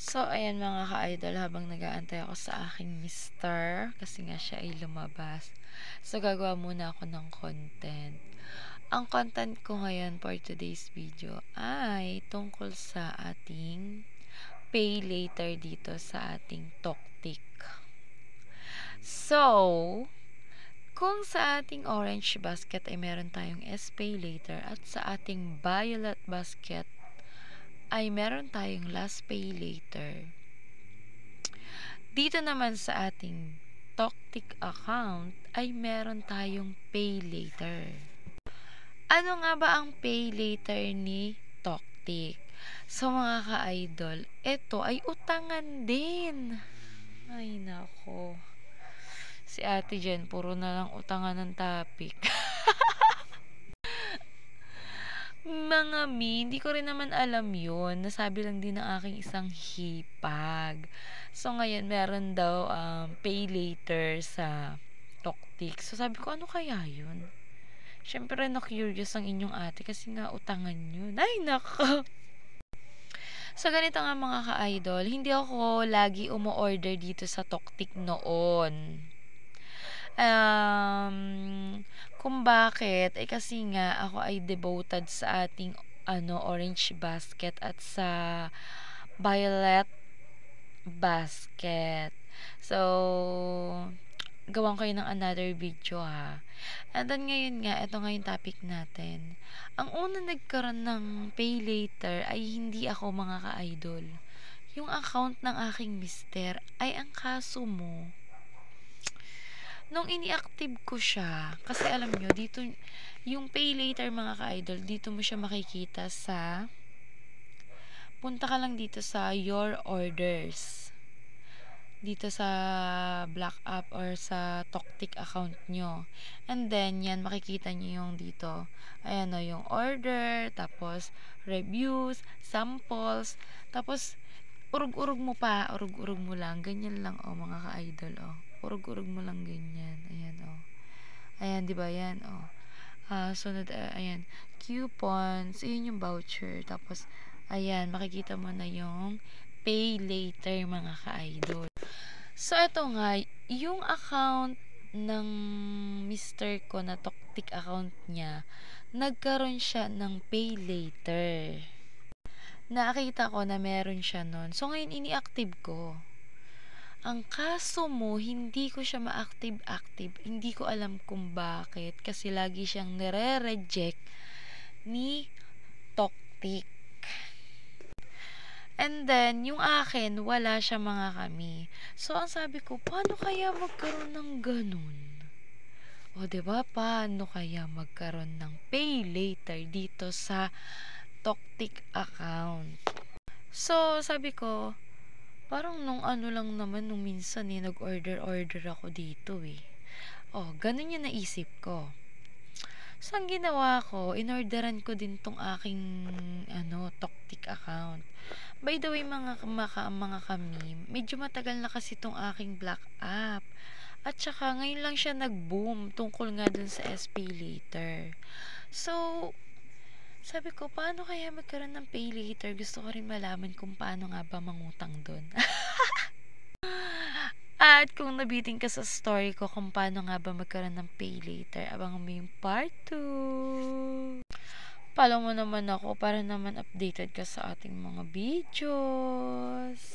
So, ayan mga ka-idol, habang nag-aantay ako sa aking mister, kasi nga siya ay lumabas. So, gagawa muna ako ng content. Ang content ko ngayon for today's video ay tungkol sa ating pay later dito sa ating Toktik. So, kung sa ating orange basket ay meron tayong S-Pay later at sa ating violet basket ay meron tayong last pay later. Dito naman sa ating Toktik account ay meron tayong pay later. Ano nga ba ang pay later ni Toktik? So mga ka-idol, ito ay utangan din. Ay nako. Si ate Jen, puro na lang utangan ng topic. Mga hindi ko rin naman alam yun. Nasabi lang din ng aking isang hipag. So, ngayon, meron daw pay later sa Toktik. So, sabi ko, ano kaya yun? Siyempre, na-curious ang inyong ate kasi nga utangan yun. Ay, nako! So, ganito nga mga ka-idol, hindi ako lagi umu-order dito sa Toktik noon. Kung bakit, kasi nga ako ay devoted sa ating orange basket at sa violet basket. So, gawan ko yun ng another video ha. And then ngayon nga, ito nga yung topic natin. Ang una nagkaroon ng pay later ay hindi ako mga ka-idol. Yung account ng aking mister ay ang kaso mo. Nung ini-active ko siya, kasi alam nyo, dito, yung pay later mga ka-idol, dito mo siya makikita sa, punta ka lang dito sa your orders. Dito sa Black App or sa Toktik account nyo. And then, yan, makikita nyo yung dito. Ayan o, yung order, tapos reviews, samples, tapos urog-urog mo pa, urog-urog mo lang, ganyan lang o mga ka-idol o. Urog-urog mo lang ganyan. Ayan o. Ayan, di ba yan o. Sunod, ayan, coupons, yun yung voucher. Tapos, ayan, makikita mo na yung pay later mga ka-idol. So, ito nga, yung account ng mister ko na Toktik account niya, nagkaroon siya ng pay later. Nakita ko na meron siya nun. So, ngayon, ini-active ko. Ang kaso mo, hindi ko siya ma-active. Hindi ko alam kung bakit. Kasi lagi siyang nire-reject ni Toktik. And then, yung akin, wala siya mga kami. So, ang sabi ko, paano kaya magkaroon ng ganun? O, diba? Paano kaya magkaroon ng pay later dito sa Toktik account? So, sabi ko, parang nung lang naman, nung minsan nag-order ako dito Oh, ganun yung naisip ko. So, ang ginawa ko, inorderan ko din tong aking, Toktik account. By the way, mga kami, medyo matagal na kasi tong aking Black App. At saka, ngayon lang siya nag-boom tungkol nga dun sa SP later. So, sabi ko, paano kaya magkaroon ng pay later? Gusto ko rin malaman kung paano nga ba mangutang dun. At kung nabitin ka sa story ko kung paano nga ba magkaroon ng pay later, abangan mo yung part 2. Follow mo naman ako para naman updated ka sa ating mga video.